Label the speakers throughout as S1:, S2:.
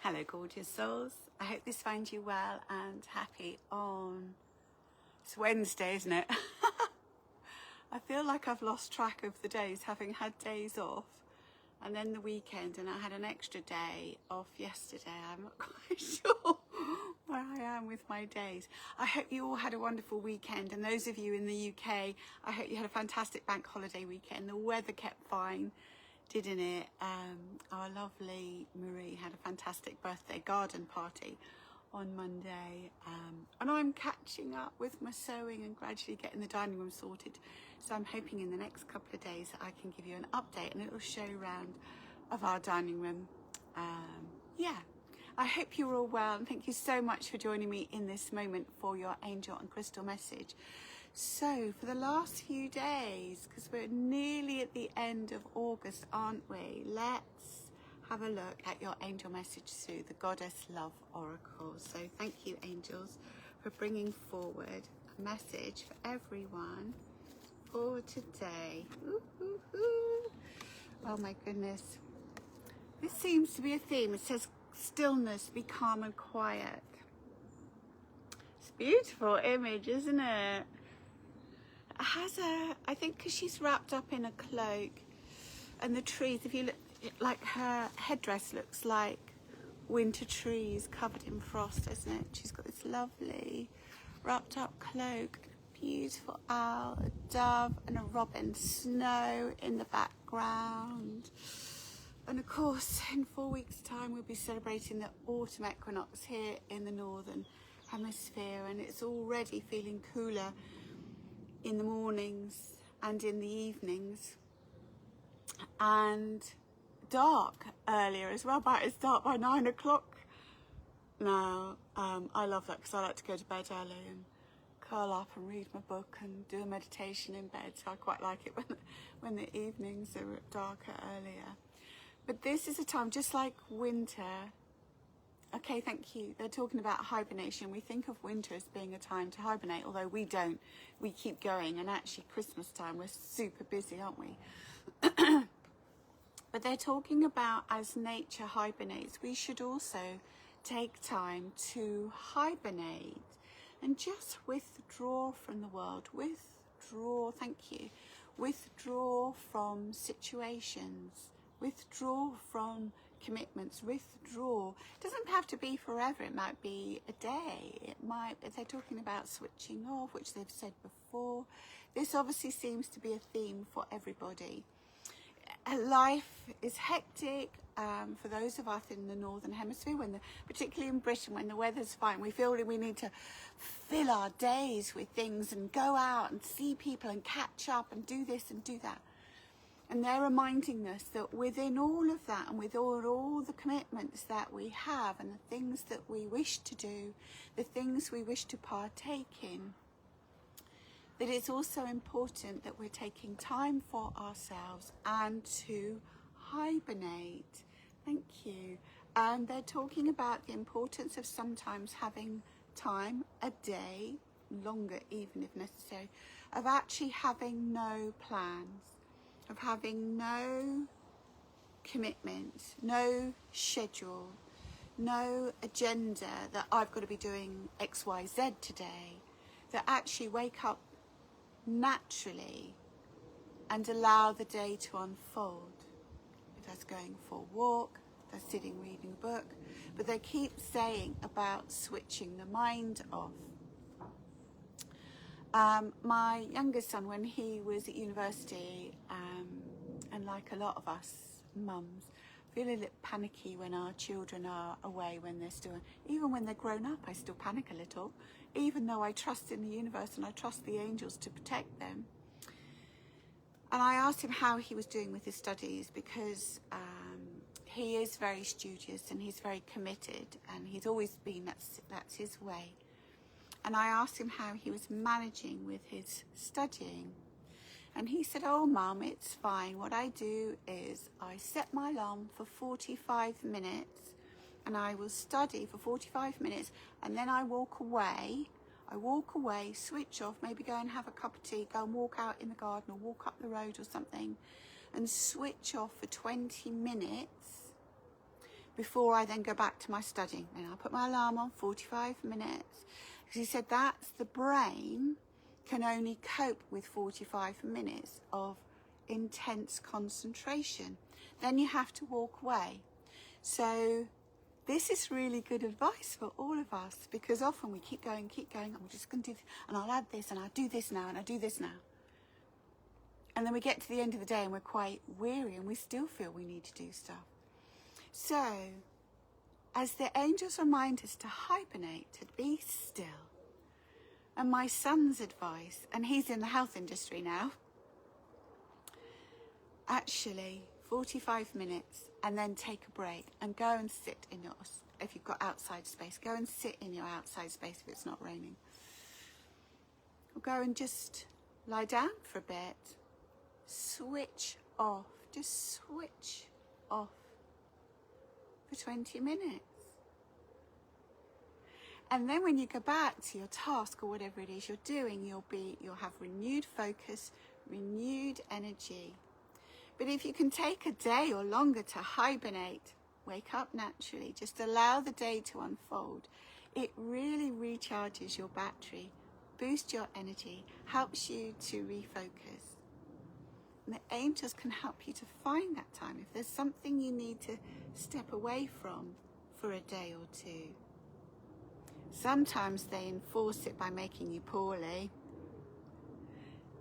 S1: Hello gorgeous souls, I hope this finds you well and happy on, it's Wednesday isn't it? I feel like I've lost track of the days, having had days off and then the weekend, and I had an extra day off yesterday. I'm not quite sure where I am with my days. I hope you all had a wonderful weekend, and those of you in the UK, I hope you had a fantastic bank holiday weekend. The weather kept fine, didn't it? Our lovely Marie had a fantastic birthday garden party on Monday, and I'm catching up with my sewing and gradually getting the dining room sorted. So I'm hoping in the next couple of days that I can give you an update and a little show round of our dining room. Yeah, I hope you're all well, and thank you so much for joining me in this moment for your angel and crystal message. So for the last few days, because we're nearly at the end of August, aren't we? Let's have a look at your angel message through the Goddess Love Oracle. So thank you, angels, for bringing forward a message for everyone for today. Ooh, ooh, ooh. Oh my goodness. This seems to be a theme. It says stillness, be calm and quiet. It's a beautiful image, isn't it? It has I think because she's wrapped up in a cloak, and the trees, if you look, like her headdress looks like winter trees covered in frost, isn't it? She's got this lovely wrapped up cloak, a beautiful owl, a dove and a robin, snow in the background. And of course, in 4 weeks' time, we'll be celebrating the autumn equinox here in the northern hemisphere, and it's already feeling cooler in the mornings and in the evenings, and dark earlier as well. But it's dark by 9 o'clock now. I love that because I like to go to bed early and curl up and read my book and do a meditation in bed. So I quite like it when the evenings are darker earlier. But this is a time just like winter. Okay, thank you. They're talking about hibernation. We think of winter as being a time to hibernate, although we don't. We keep going, and actually Christmas time, we're super busy, aren't we? But they're talking about as nature hibernates, we should also take time to hibernate and just withdraw from the world. Withdraw, thank you. Withdraw from situations. Withdraw from commitments. Withdraw. It doesn't have to be forever. It might be a day. It might, if they're talking about switching off, which they've said before. This obviously seems to be a theme for everybody. Life is hectic for those of us in the northern hemisphere, particularly in Britain, when the weather's fine. We feel that we need to fill our days with things and go out and see people and catch up and do this and do that. And they're reminding us that within all of that, and with all the commitments that we have and the things that we wish to do, the things we wish to partake in, that it's also important that we're taking time for ourselves and to hibernate. Thank you. And they're talking about the importance of sometimes having time, a day, longer even if necessary, of actually having no plans, of having no commitment, no schedule, no agenda that I've got to be doing X, Y, Z today, that actually wake up naturally and allow the day to unfold. If that's going for a walk, if that's sitting reading a book, but they keep saying about switching the mind off. My youngest son, when he was at university, and like a lot of us mums, feel a little panicky when our children are away, when they're still, even when they're grown up, I still panic a little, even though I trust in the universe and I trust the angels to protect them. And I asked him how he was doing with his studies, because he is very studious and he's very committed, and he's always been, that's his way. And I asked him how he was managing with his studying. And he said, oh, Mum, it's fine. What I do is I set my alarm for 45 minutes and I will study for 45 minutes, and then I walk away, switch off, maybe go and have a cup of tea, go and walk out in the garden or walk up the road or something, and switch off for 20 minutes before I then go back to my studying. Then I'll put my alarm on 45 minutes. Because he said that's the brain can only cope with 45 minutes of intense concentration. Then you have to walk away. So this is really good advice for all of us, because often we keep going, I'm just going to do this, and I'll add this, and I'll do this now, and I'll do this now. And then we get to the end of the day and we're quite weary and we still feel we need to do stuff. So, as the angels remind us to hibernate, to be still, and my son's advice, and he's in the health industry now, actually 45 minutes and then take a break and go and sit in yours. If you've got outside space, go and sit in your outside space if it's not raining. Or go and just lie down for a bit. Switch off, just switch off for 20 minutes. And then when you go back to your task or whatever it is you're doing, you'll have renewed focus, renewed energy. But if you can take a day or longer to hibernate, wake up naturally, just allow the day to unfold, it really recharges your battery, boosts your energy, helps you to refocus. And the angels can help you to find that time if there's something you need to step away from for a day or two. Sometimes they enforce it by making you poorly.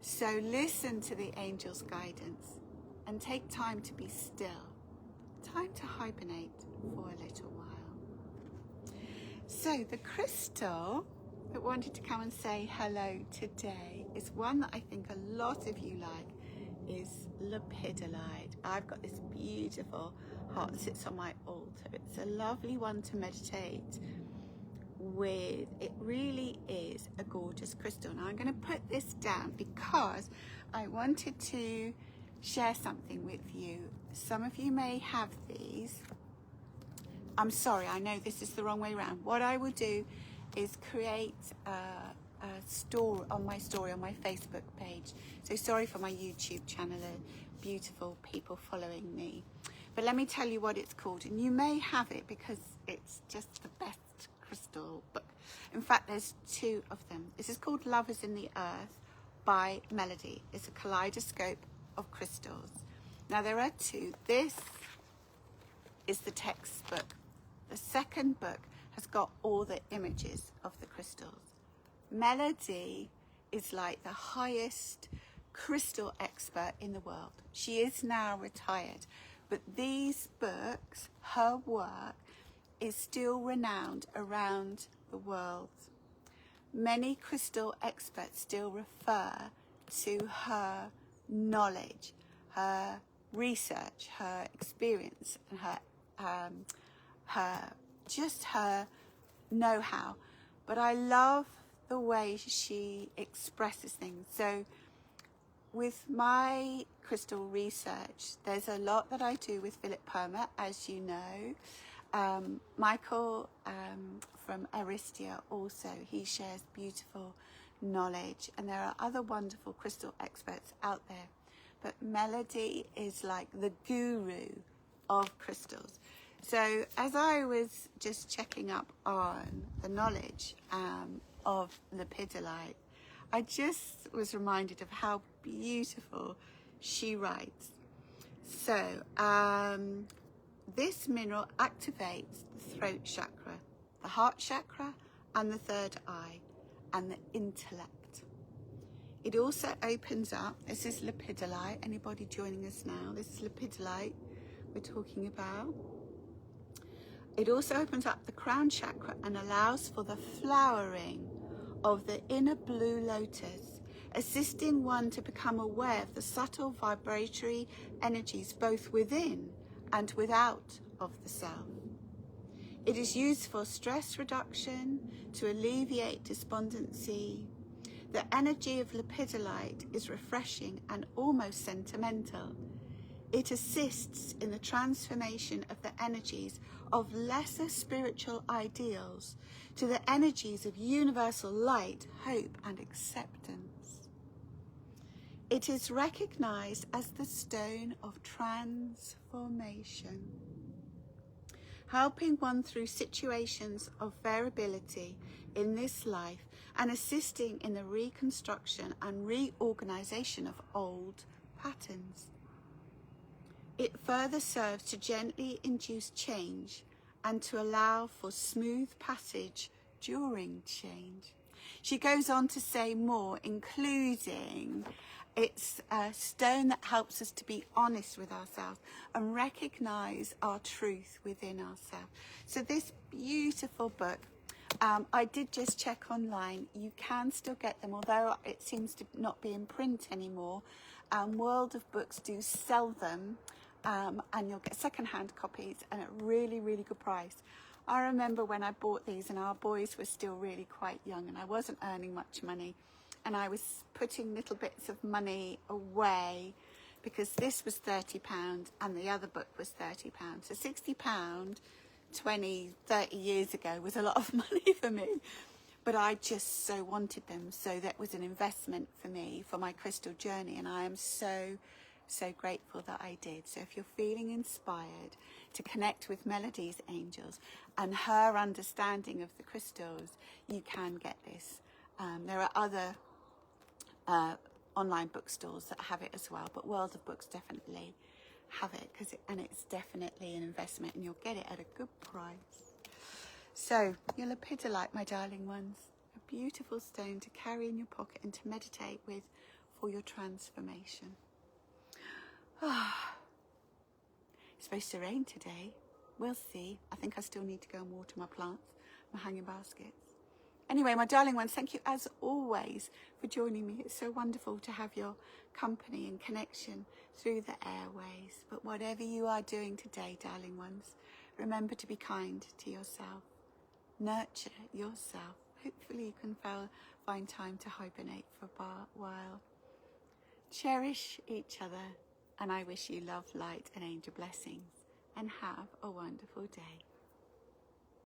S1: So listen to the angels' guidance and take time to be still. Time to hibernate for a little while. So the crystal that wanted to come and say hello today is one that I think a lot of you like, is lepidolite. I've got this beautiful heart that sits on my altar. It's a lovely one to meditate with. It really is a gorgeous crystal. Now I'm going to put this down because I wanted to share something with you. Some of you may have these. I'm sorry, I know this is the wrong way around. What I will do is create a story on my Facebook page. So sorry for my YouTube channel, beautiful people following me. But let me tell you what it's called, and you may have it because it's just the best crystal book. In fact, there's two of them. This is called Lovers in the Earth by Melody. It's a kaleidoscope of crystals. Now there are two. This is the textbook. The second book has got all the images of the crystals. Melody is like the highest crystal expert in the world. She is now retired, but these books, her work, is still renowned around the world. Many crystal experts still refer to her knowledge, her research, her experience, and her know-how. But I love the way she expresses things. So with my crystal research, there's a lot that I do with Philip Perma, as you know. Michael from Aristia also, he shares beautiful knowledge, and there are other wonderful crystal experts out there. But Melody is like the guru of crystals. So as I was just checking up on the knowledge of lepidolite, I just was reminded of how beautiful she writes. So this mineral activates the throat chakra, the heart chakra, and the third eye, and the intellect. It also opens up, this is lepidolite, anybody joining us now, this is lepidolite we're talking about. It also opens up the crown chakra and allows for the flowering of the inner blue lotus, assisting one to become aware of the subtle vibratory energies both within and without of the self. It is used for stress reduction, to alleviate despondency. The energy of lepidolite is refreshing and almost sentimental. It assists in the transformation of the energies of lesser spiritual ideals to the energies of universal light, hope, and acceptance. It is recognized as the stone of transformation. helping one through situations of variability in this life and assisting in the reconstruction and reorganization of old patterns. It further serves to gently induce change and to allow for smooth passage during change. She goes on to say more, including it's a stone that helps us to be honest with ourselves and recognize our truth within ourselves. So this beautiful book, I did just check online. You can still get them, although it seems to not be in print anymore. World of Books do sell them, and you'll get second-hand copies and at really, really good price. I remember when I bought these and our boys were still really quite young and I wasn't earning much money, and I was putting little bits of money away because this was £30 and the other book was £30. So £60 20, 30 years ago was a lot of money for me, but I just so wanted them. So that was an investment for me for my crystal journey, and I am so grateful that I did. So if you're feeling inspired to connect with Melody's angels and her understanding of the crystals, you can get this. There are other online bookstores that have it as well, but World of Books definitely have it, and it's definitely an investment, and you'll get it at a good price. So your lepidolite, my darling ones, a beautiful stone to carry in your pocket and to meditate with for your transformation. It's supposed to rain today. We'll see. I think I still need to go and water my plants, my hanging baskets. Anyway, my darling ones, thank you as always for joining me. It's so wonderful to have your company and connection through the airways. But whatever you are doing today, darling ones, remember to be kind to yourself. Nurture yourself. Hopefully you can find time to hibernate for a while. Cherish each other, and I wish you love, light and angel blessings, and have a wonderful day.